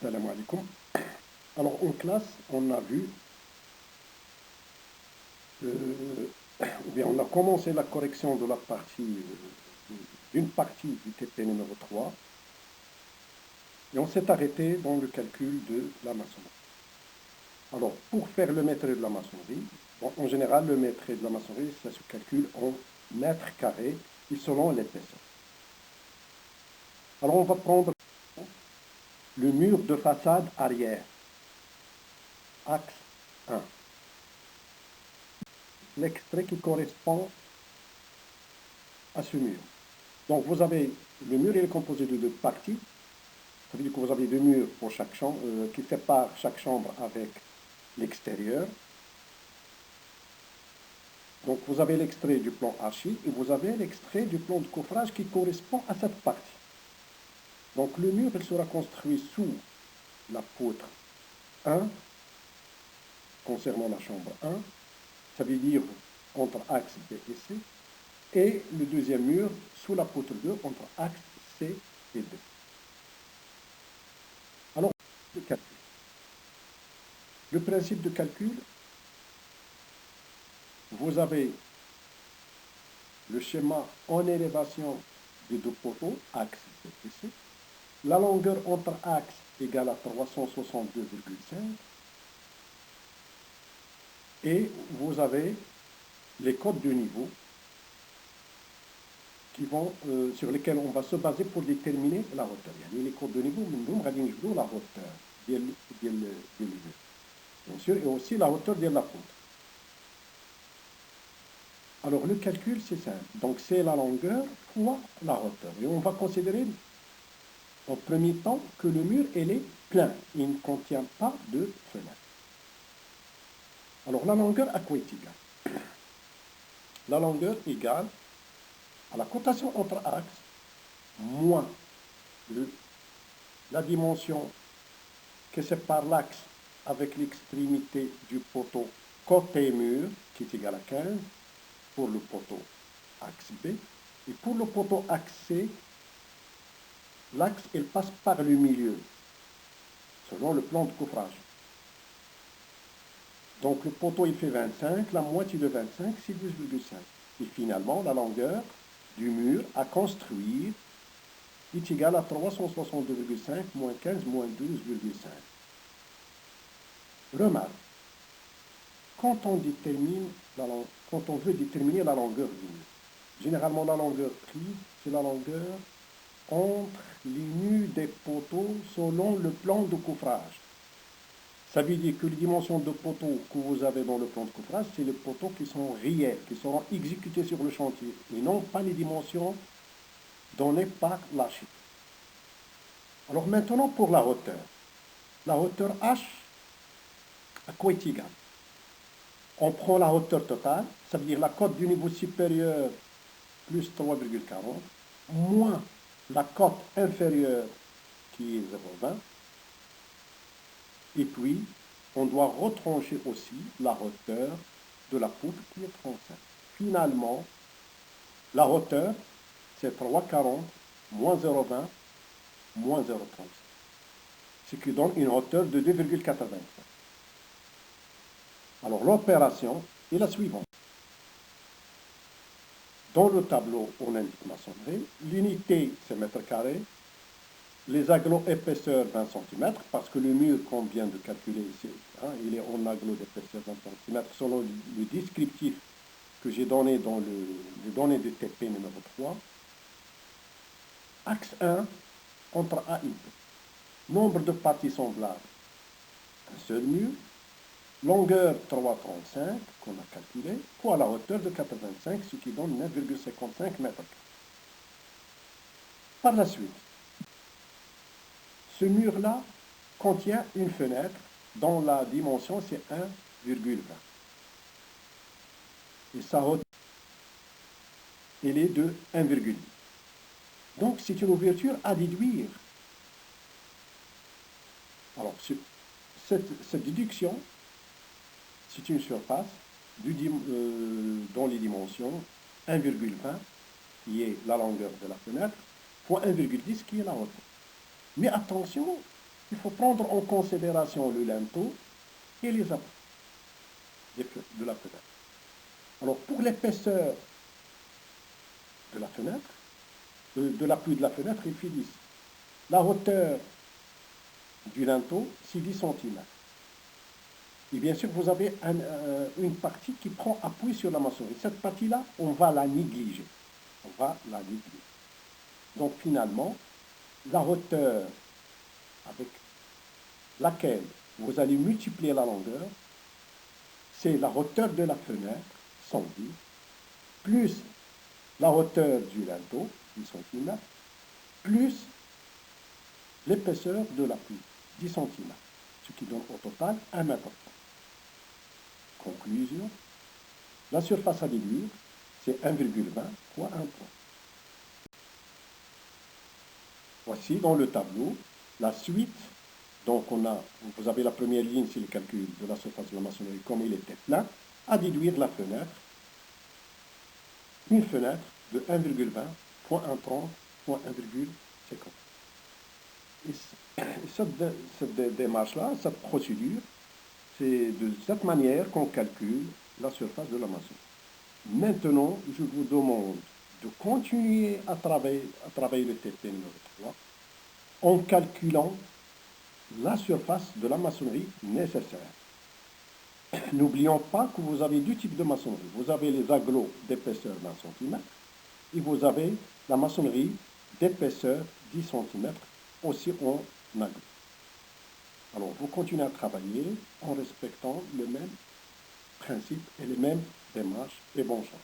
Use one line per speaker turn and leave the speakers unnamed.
Salam alaikum. Alors en classe, on a vu, ou bien on a commencé la correction de la partie, d'une partie du TP numéro 3, et on s'est arrêté dans le calcul de la maçonnerie. Alors pour faire le mètre de la maçonnerie, bon, en général le mètre de la maçonnerie, ça se calcule en mètres carrés et selon l'épaisseur. Alors on va prendre le mur de façade arrière, axe 1. L'extrait qui correspond à ce mur. Donc vous avez, le mur il est composé de deux parties. Ça veut dire que vous avez deux murs pour chaque chambre, qui séparent chaque chambre avec l'extérieur. Donc vous avez l'extrait du plan archi et vous avez l'extrait du plan de coffrage qui correspond à cette partie. Donc le mur il sera construit sous la poutre 1, concernant la chambre 1, ça veut dire entre axe B et C, et le deuxième mur sous la poutre 2 entre axe C et D. Alors, le calcul. Le principe de calcul, vous avez le schéma en élévation des deux poteaux, axe B et C. La longueur entre axes égale à 362,5. Et vous avez les codes de niveau qui vont, sur lesquels on va se baser pour déterminer la hauteur. Il y a les codes de niveau, mais nous, on va la hauteur du mur. Bien sûr, et aussi la hauteur de la poutre. Alors, le calcul, c'est simple. Donc, c'est la longueur fois la hauteur. Et on va considérer, en premier temps, que le mur, il est plein. Il ne contient pas de fenêtre. Alors, la longueur, à quoi est égale? La longueur égale à la cotation entre axes moins la dimension qui sépare l'axe avec l'extrémité du poteau côté mur, qui est égal à 15, pour le poteau axe B. Et pour le poteau axe C, l'axe, il passe par le milieu, selon le plan de coffrage. Donc le poteau, il fait 25, la moitié de 25, c'est 12,5. Et finalement, la longueur du mur à construire est égale à 362,5 moins 15 moins 12,5. Remarque, quand on veut déterminer la longueur du mur, généralement la longueur prise, c'est la longueur entre les nus des poteaux selon le plan de coffrage. Ça veut dire que les dimensions de poteaux que vous avez dans le plan de coffrage, c'est les poteaux qui sont réels, qui seront exécutés sur le chantier, et non pas les dimensions données par l'architecte. Alors maintenant pour la hauteur. La hauteur H, à quoi est égale? On prend la hauteur totale, ça veut dire la cote du niveau supérieur plus 3,40, moins la cote inférieure qui est 0,20, et puis on doit retrancher aussi la hauteur de la poutre qui est 35. Finalement, la hauteur, c'est 3,40 moins 0,20 moins 0,35, ce qui donne une hauteur de 2,85. Alors l'opération est la suivante. Dans le tableau, on indique maçonnerie. L'unité, c'est mètre carré. Les agglos épaisseur 20 cm, parce que le mur qu'on vient de calculer ici, il est en agglos d'épaisseur 20 cm, selon le descriptif que j'ai donné dans les données du TP numéro 3. Axe 1, entre A et B. Nombre de parties semblables, un seul mur. Longueur 3,35 qu'on a calculé, fois la hauteur de 85, ce qui donne 9,55 mètres. Par la suite, ce mur-là contient une fenêtre dont la dimension c'est 1,20. Et sa hauteur, elle est de 1,8. Donc c'est une ouverture à déduire. Alors cette déduction, c'est une surface dont les dimensions 1,20 qui est la longueur de la fenêtre, fois 1,10 qui est la hauteur. Mais attention, il faut prendre en considération le linteau et les appuis de la fenêtre. Alors, pour l'épaisseur de la fenêtre, de l'appui de la fenêtre, il fait 10. La hauteur du linteau, c'est 10 cm. Et bien sûr, vous avez une partie qui prend appui sur la maçonnerie. Cette partie-là, on va la négliger. On va la négliger. Donc finalement, la hauteur avec laquelle vous allez multiplier la longueur, c'est la hauteur de la fenêtre, 110, plus la hauteur du linteau, 10 cm, plus l'épaisseur de l'appui, 10 cm, ce qui donne au total 1 mètre. Conclusion, la surface à déduire, c'est 1,20 fois 1 point. Voici dans le tableau la suite. Donc vous avez la première ligne, c'est le calcul de la surface de la maçonnerie comme il était plein, à déduire la fenêtre, une fenêtre de 1,20 fois 1,30 fois 1,50. Et cette démarche-là, cette procédure, c'est de cette manière qu'on calcule la surface de la maçonnerie. Maintenant, je vous demande de continuer à travailler le TP numéro 3 en calculant la surface de la maçonnerie nécessaire. N'oublions pas que vous avez deux types de maçonnerie. Vous avez les agglos d'épaisseur d'1 cm et vous avez la maçonnerie d'épaisseur 10 cm aussi en aglo. Alors, vous continuez à travailler en respectant le même principe et les mêmes démarches et bon chance.